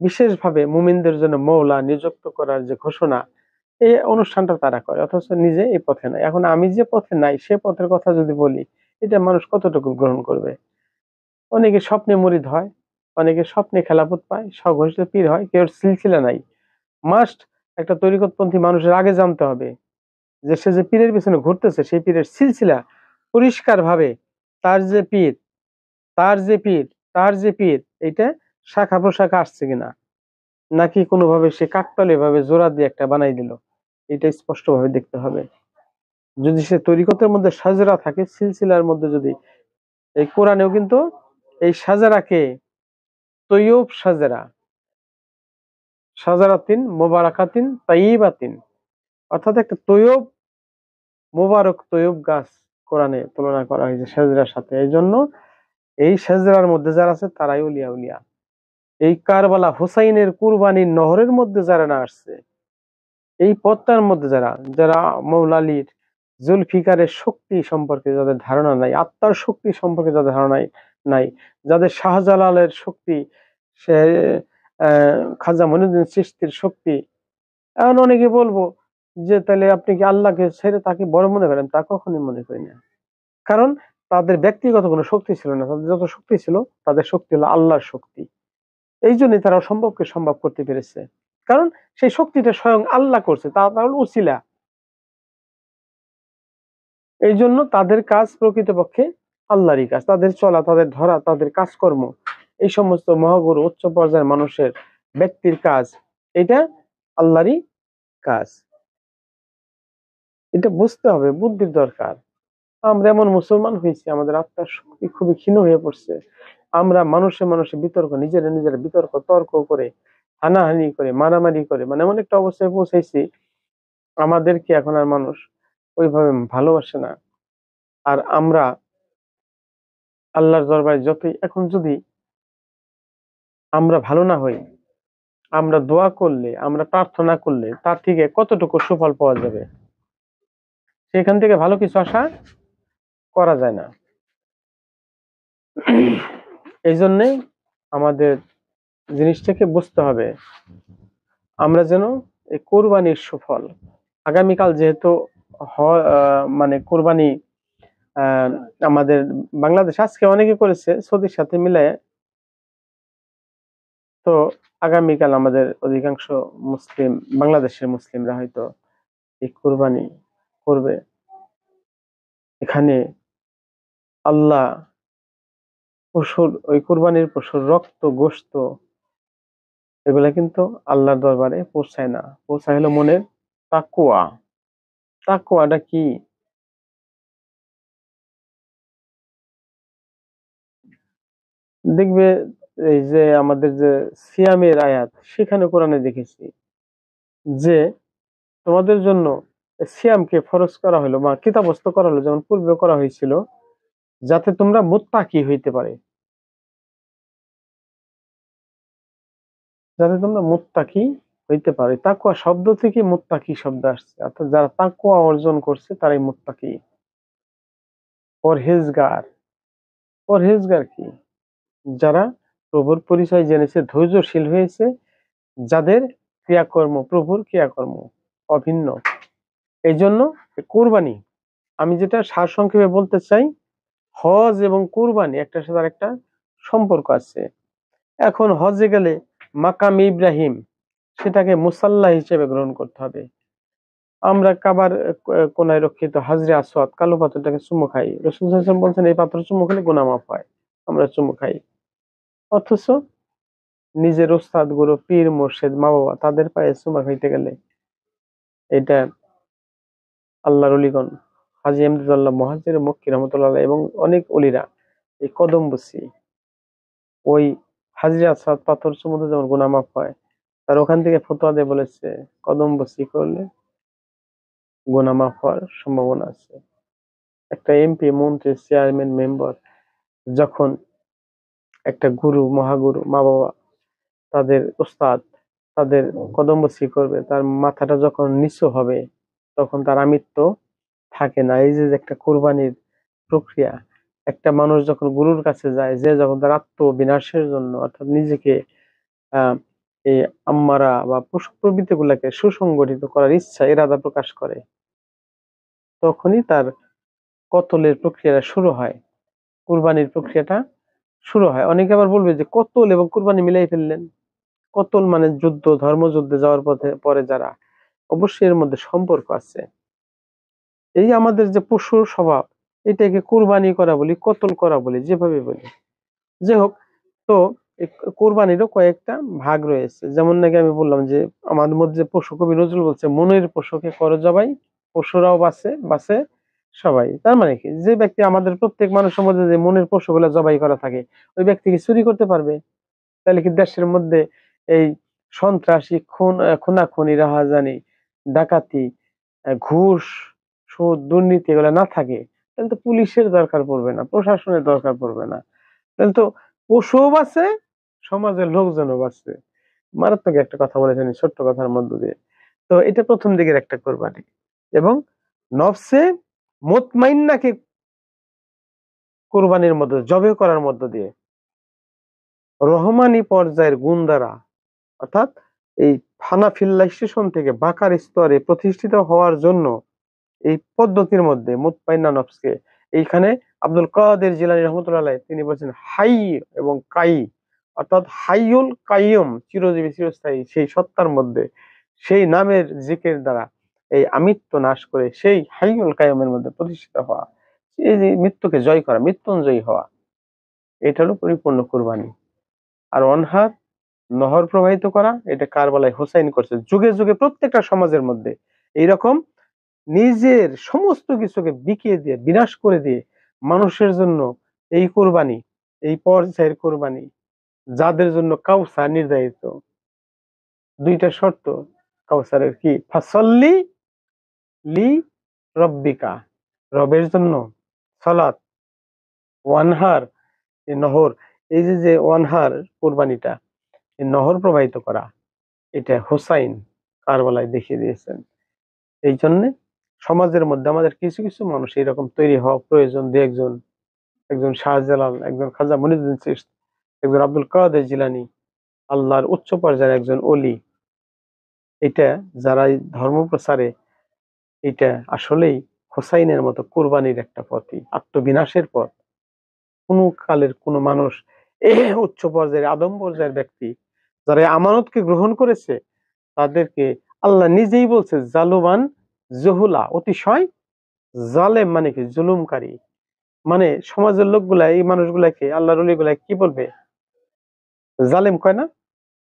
বিশেষভাবে মুমিনদের জন্য মওলা নিযুক্ত করার যে ঘোষণা, এই অনুষ্ঠানটা তারা করে, অথচ নিজে এই পথে নাই। এখন আমি যে পথে নাই সে পথের কথা যদি বলি, এটা মানুষ কতটুকু গ্রহণ করবে? অনেকে স্বপ্নে মুরিদ হয়, অনেকে স্বপ্নে খেলাফত পায়, স্বঘোষিত পীর হয়, কেউ সিলসিলা নাই। মাস্ট একটা তরিকতপন্থী মানুষের আগে জানতে হবে যে সে যে পীরের পিছনে ঘুরতেছে সেই পীরের সিলসিলা পরিষ্কার ভাবে, তার যে পীর তার যে পীর তার যে পীর এটা শাখা প্রশাখা আসছে কিনা, নাকি কোনোভাবে সে কাকতালীয় ভাবে জোড়া দিয়ে একটা বানাই দিল, এটা স্পষ্ট ভাবে দেখতে হবে। যদি সে তরিকতের মধ্যে সাজরা থাকে, সিলসিলার মধ্যে যদি, এই কোরআনেও কিন্তু এই সাজারাকে তৈয়ব সাজরা, সাজারাতিন মোবারাকাতিন তাইয়িবাতিন, অর্থাৎ একটা তৈয়ব মোবারক তৈয়ব গাছ কোরআনে তুলনা করা হয়েছে সাজরার সাথে। এই জন্য এই সাজরার মধ্যে যারা আছে তারাই উলিয়া উলিয়া। এই কারবালা হুসাইনের কুরবানির নহরের মধ্যে যারা না আসছে, এই পথটার মধ্যে যারা যারা মৌলা আলীর জুলফিকারের শক্তি সম্পর্কে যাদের ধারণা নাই, আত্মার শক্তি সম্পর্কে যাদের ধারণা নাই, যাদের শাহজালালের শক্তি, সে খাজা মঈনুদ্দিন চিশতির শক্তি, এখন অনেকে বলবো যে তাহলে আপনি কি আল্লাহকে ছেড়ে তাকে বড় মনে করেন? তা কখনোই মনে করি না। কারণ তাদের ব্যক্তিগত কোনো শক্তি ছিল না, তাদের যত শক্তি ছিল তাদের শক্তি হলো আল্লাহর শক্তি। এই জন্যই তারা অসম্ভবকে সম্ভব করতে পেরেছে, কারণ সেই শক্তিটা স্বয়ং আল্লাহ করছে, তারা হলো উসিলা। এই জন্য তাদের কাজ প্রকৃতপক্ষে আল্লাহরই কাজ, তাদের চলা, তাদের ধরা, তাদের কাজকর্ম, এই সমস্ত মহাগুরু উচ্চ পর্যায়ের মানুষের ব্যক্তির কাজ, এটা আল্লাহরই কাজ। এটা বুঝতে হবে, বুদ্ধির দরকার। আমরা এমন মুসলমান হয়েছি, আমাদের আত্মার শক্তি খুবই ক্ষীণ হয়ে পড়ছে। আমরা মানুষে মানুষে বিতর্ক, নিজেরা নিজেরা বিতর্ক তর্ক করে, হানাহানি করে, মারামারি করে, মানে এমন একটা অবস্থায় পৌঁছাইছি, আমাদেরকে এখন আর মানুষ ওইভাবে ভালোবাসে না। আর আমরা আল্লাহর দরবারে যতই, এখন যদি আমরা ভালো না হই, আমরা দোয়া করলে, আমরা প্রার্থনা করলে তার থেকে কতটুকু সুফল পাওয়া যাবে? সেখান থেকে ভালো কিছু আশা করা যায় না। এই জন্যে আমাদের জিনিসটাকে বুঝতে হবে, আমরা যেন এই কোরবানির সুফল, আগামীকাল যেহেতু মানে কোরবানি আমাদের বাংলাদেশ আজকে অনেকে করেছে সৌদির সাথে মিলে, তো আগামীকাল আমাদের অধিকাংশ মুসলিম, বাংলাদেশের মুসলিমরা হয়তো এই কোরবানি করবে। এখানে আল্লাহ পশুর, ওই কোরবানির পশুর রক্ত গোশত এগুলা কিন্তু আল্লাহর দরবারে পৌঁছায় না, পৌঁছায় হলো মনের তাকওয়া। তাকওয়াটা কি? দেখবে এই যে আমাদের যে সিয়ামের আয়াত, সেখানে কোরআনে দেখেছি যে তোমাদের জন্য সিয়ামকে ফরজ করা হলো বা কিতাবস্থ করা হলো, যেমন পূর্বে করা হয়েছিল, যাতে তোমরা মুত্তাকি হইতে পারে, যাতে তোমরা মুত্তাকি হইতে পারে। তাকওয়া শব্দ থেকে মুত্তাকি শব্দ আসছে, অর্থাৎ যারা তাকওয়া অর্জন করছে তারাই মুত্তাকি। পরহেজগার, পরহেজগার কি? যারা প্রভুর পরিচয় জেনেছে, ধৈর্যশীল হয়েছে, যাদের ক্রিয়াকর্ম প্রভুর ক্রিয়াকর্ম অভিন্ন। এই জন্য কোরবানি, আমি যেটা সারসংক্ষেপে বলতে চাই, হজ এবং কোরবানি একটার সাথে একটা সম্পর্ক আছে। এখন হজে গেলে মাকাম ইব্রাহিম, সেটাকে মুসাল্লা হিসেবে গ্রহণ করতে হবে। আমরা কাবার কোনায় রক্ষিত হাজরে আসওয়াদ, কালো পাথরটাকে চুমু খাই। রাসূল সাল্লাল্লাহু আলাইহি ওয়াসাল্লাম বলছেন এই পাথর চুমু খেলে গুনাহ মাফ হয়, আমরা চুমু খাই। অথচ নিজের ওস্তাদ, গুরু, পীর, মুর্শিদ, মা বাবা, তাদের পায়ে চুমা খাইতে গেলে, এটা আল্লাহর অলিগণ, হাজী ইমদাদুল্লাহ মুহাজ্জির মক্কি রহমতুল্লাহ আলাইহি এবং অনেক অলিরা এই কদম বসি, ওই হাজরে আসওয়াদ পাথর চুমুতে যেমন গুনাহ মাফ হয়, তার ওখান থেকে ফতোয়া দিয়ে বলেছে কদম বসি করলে গুনাহ মাফ হওয়ার সম্ভাবনা আছে। একটা এমপি, মন্ত্রী, চেয়ারম্যান, মেম্বার যখন একটা গুরু, মহাগুরু, মা বাবা, তাদের উস্তাদ, তাদের কদমবসি করবে, তার মাথাটা যখন নিচু হবে তখন তার আমিত্ব থাকে না। এই যে একটা কোরবানির প্রক্রিয়া, একটা মানুষ যখন গুরুর কাছে যায়, যে যখন তার আত্মবিনাশের জন্য অর্থাৎ নিজেকে আহ এই আম্মারা বা পশু প্রবৃত্তি গুলাকে সুসংগঠিত করার ইচ্ছা ইরাদা প্রকাশ করে, তখনই তার কতলের প্রক্রিয়াটা শুরু হয়, কুরবানির প্রক্রিয়াটা শুরু হয়। অনেকে আবার বলবে যে কতল এবং কুরবানি মিলাই ফেললেন। কতল মানে যুদ্ধ, ধর্মযুদ্ধে যাওয়ার পথে পরে যারা, অবশ্যই এর মধ্যে সম্পর্ক আছে। এই আমাদের যে পশুর স্বভাব, এটাকে কুরবানি করা বলি, কতল করা বলি, যেভাবে বলি। যাই হোক, তো এই কোরবানিরও কয়েকটা ভাগ রয়েছে। যেমন নাকি আমি বললাম যে আমাদের মধ্যে পশু, কবি নজরুল বলছে মনের পশুকে করো জবাই, পশুরাও বাঁচে বাঁচে সবাই। তার মানে কি, যে ব্যক্তি, আমাদের প্রত্যেক মানুষের মধ্যে যে মনের পশুগুলো জবাই করা থাকে, ওই ব্যক্তি কি চুরি করতে পারবে? তাহলে কি দেশের মধ্যে এই সন্ত্রাসী, খুনাখুনি, রাহাজানি, ডাকাতি, ঘুষ, সুদ, দুর্নীতি এগুলো না থাকে, তাহলে তো পুলিশের দরকার পড়বে না, প্রশাসনের দরকার পড়বে না। তাহলে তো পশুও বাঁচে, সমাজের লোকজনও বাঁচে। মারাত্মক একটা কথা বলেছেন এই ছোট্ট কথার মধ্য দিয়ে। তো এটা প্রথম দিকের একটা কোরবানি। এবং নফসে মুতমাইন্নাকে কোরবানির মধ্যে, জবে করার মধ্য দিয়ে রহমানি পর্যায়ের গুণ দ্বারা, অর্থাৎ এই ফানাফিল্লাহ স্টেশন থেকে বাকার স্তরে প্রতিষ্ঠিত হওয়ার জন্য এই পদ্ধতির মধ্যে মুতমাইন্না নফসকে, এইখানে আব্দুল কাদের জিলানী রহমতুল্লাহ আলাইহ তিনি বলছেন হাই এবং কাই, অর্থাৎ হাইয়ুল কাইয়ুম, চিরজীবী চিরস্থায়ী সেই সত্তার মধ্যে, সেই নামের জিকির দ্বারা এই আমিত্ব নাশ করে সেই হাইয়ুল কাইয়ুমের মধ্যে প্রতিষ্ঠিত হওয়া, এই যে মৃত্যুকে জয় করা, মৃত্যুঞ্জয়ী হওয়া, এটা হলো পরিপূর্ণ কুরবানি। আর অনহার, নহর প্রবাহিত করা, এটা কারবালায় হোসাইন করছে। যুগে যুগে প্রত্যেকটা সমাজের মধ্যে এইরকম নিজের সমস্ত কিছুকে বিকিয়ে দিয়ে, বিনাশ করে দিয়ে মানুষের জন্য এই কোরবানি, এই পর্যায়ের কোরবানি, যাদের জন্য কাউসার নির্ধারিত। দুইটা শর্ত কাউসারের, কি? ফাসল্লি লি রব্বিকা, রবের জন্য সালাত, ওয়ানহার, এই নহর, এই যে যে ওয়ানহার কোরবানিটা, এই নহর প্রবাহিত করা, এটা হোসাইন কারবালায় দেখিয়ে দিয়েছেন। এই জন্যে সমাজের মধ্যে আমাদের কিছু কিছু মানুষ এরকম তৈরি হওয়া প্রয়োজন। দু একজন, একজন শাহজালাল, একজন খাজা মনিরুদ্দিন চিশতি, একজন আব্দুল কাদের জিলানী, আল্লাহর উচ্চ পর্যায়ের একজন অলি। এটা যারা এই ধর্ম প্রচারে, এটা আসলেই হোসাইনের মতো কোরবানির একটা পথই, আত্মবিনাশের পথ। কোন কালের কোন মানুষ, উচ্চ পর্যায়ের, আদম পর্যায়ের ব্যক্তি যারা এই আমানতকে গ্রহণ করেছে, তাদেরকে আল্লাহ নিজেই বলছে জালুমান জহুলা, অতিশয় জালেম, মানে কি? জুলুমকারী। মানে সমাজের লোকগুলা এই মানুষগুলাকে, আল্লাহর ওলিগুলা কি বলবে? জালেম কয় না?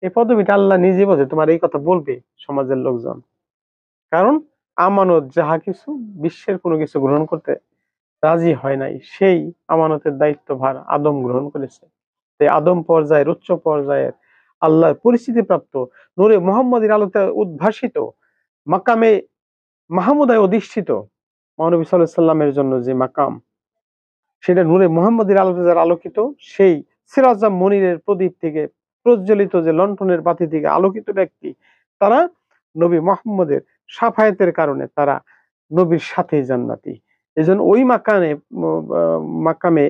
এই পদবিটা আল্লাহ নিজে বলছে, তোমার এই কথা বলবে সমাজের লোকজন। কারণ আমানত যাহা কিছু, বিশ্বের কোনো কিছু গ্রহণ করতে রাজি হয় নাই, সেই আমানতের দায়িত্বভার আদম গ্রহণ করেছে। তাই আদম পর্যায়ের, উচ্চ পর্যায়ের, আল্লাহর পরিচিতি প্রাপ্ত, নূরে মুহাম্মদের আলোতে উদ্ভাসিত, মাকামে মাহমুদায় অধিষ্ঠিত মহানবী সাল্লাল্লাহু আলাইহি সাল্লামের জন্য যে মাকাম, সেটা নূরে মুহাম্মদের আলোতে যারা আলোকিত, সেই সিরাজাম মনিরের প্রদীপ থেকে, প্রজ্বলিত যে লণ্ঠনের বাতি থেকে আলোকিত ব্যক্তি, তারা নবী মুহাম্মদের শাফায়াতের কারণে তারা নবীর সাথে জান্নাতি। এজন্য ওই মাকামে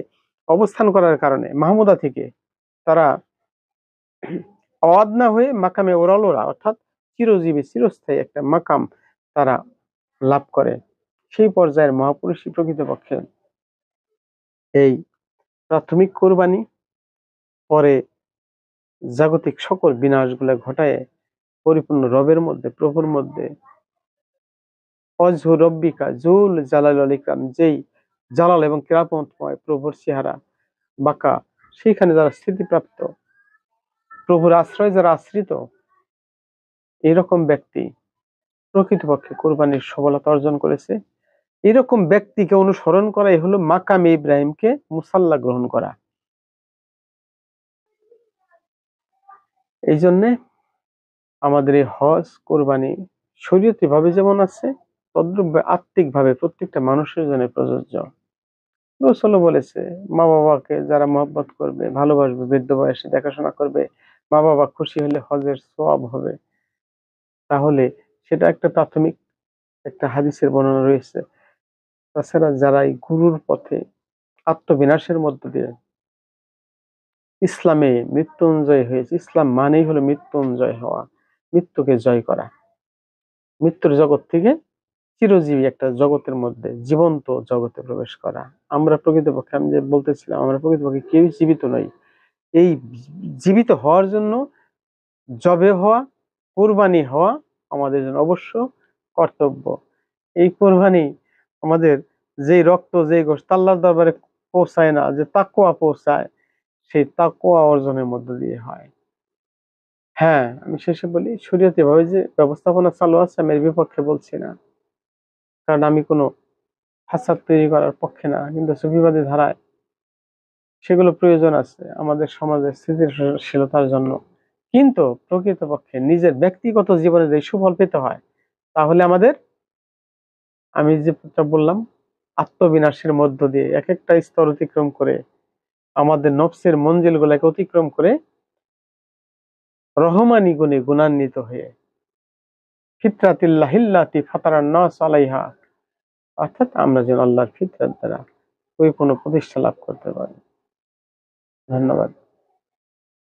অবস্থান করার কারণে মাহমুদা থেকে তারা অওয়াদ না হয়ে মাকামে ওরালোরা, অর্থাৎ চিরজীবী চিরস্থায়ী একটা মাকাম তারা লাভ করে। সেই পর্যায়ের মহাপুরুষই প্রকৃতপক্ষে এই প্রাথমিক কোরবানি, পরে জাগতিক সকল বিনাশগুলো ঘটায় পরিপূর্ণ রবের মধ্যে, প্রভুর মধ্যে, অজহু রব্বিকা জুল জালাল ওয়াল ইকরাম, যেই জালাল এবং কিরামতময় প্রভুর চেহারা বাঁকা, সেইখানে যারা স্থিতিপ্রাপ্ত, প্রভুর আশ্রয় যারা আশ্রিত, এরকম ব্যক্তি প্রকৃতপক্ষে কোরবানির সফলতা অর্জন করেছে। এরকম ব্যক্তিকে অনুসরণ করাই হলো মাকামে ইব্রাহিমকে মুসাল্লা গ্রহণ করা। এই জন্যে আমাদের এই হজ, কোরবানি শরীয়তি ভাবে যেমন আছে, তদ্রুপ আত্মিক ভাবে প্রত্যেকটা মানুষের জন্য প্রযোজ্য। রাসূল বলেছে, মা বাবাকে যারা মহব্বত করবে, ভালোবাসবে, বৃদ্ধ বয়সে দেখাশোনা করবে, মা বাবা খুশি হলে হজের সওয়াব হবে। তাহলে সেটা একটা প্রাথমিক একটা হাদিসের বর্ণনা রয়েছে। তাছাড়া যারা এই গুরুর পথে আত্মবিনাশের মধ্য দিয়ে ইসলামে মৃত্যুঞ্জয় হয়েছে। ইসলাম মানেই হলো মৃত্যুঞ্জয় হওয়া, মৃত্যুকে জয় করা, মৃত্যুর জগৎ থেকে চিরজীবী একটা জগতের মধ্যে, জীবন্ত জগতে প্রবেশ করা। আমরা প্রকৃতপক্ষে, আমি যে বলতেছিলাম, আমরা প্রকৃতপক্ষে কেউ জীবিত নই। এই জীবিত হওয়ার জন্য জবে হওয়া, কুরবানি হওয়া আমাদের জন্য অবশ্য কর্তব্য। এই কুরবানি আমাদের যেই রক্ত, যেই গোশত আল্লাহর দরবারে পৌঁছায় না, যে তাকওয়া পৌঁছায়, সেই তাকওয়া অর্জনের মধ্য দিয়ে হয়। হ্যাঁ, আমি শেষে বলি, শরীয়তি ভাবে যে ব্যবস্থাপনা চালু আছে, আমি এর বিপক্ষে বলছি না, কারণ আমি কোনো ফাসাদ তৈরি করার পক্ষে না, কিন্তু সুফিবাদী ধারায় সেগুলো প্রয়োজন আছে আমাদের সমাজের স্থিতিশীলতার জন্য। কিন্তু প্রকৃতপক্ষে নিজের ব্যক্তিগত জীবনে যদি সুফল পেতে হয়, তাহলে আমাদের, আমি যেটা বললাম, আত্মবিনাশের মধ্য দিয়ে এক একটা স্তর অতিক্রম করে, আমাদের নফসের মঞ্জিল গুলাকে অতিক্রম করে, রহমানি গুণে গুণান্বিত হয়ে ফিতরাতিল্লাহিল্লাতি ফাতারান নাস আলাইহা, অর্থাৎ আমরা যেন আল্লাহর ফিতরাত দ্বারা পরিপূর্ণ প্রতিষ্ঠা লাভ করতে পারি। ধন্যবাদ।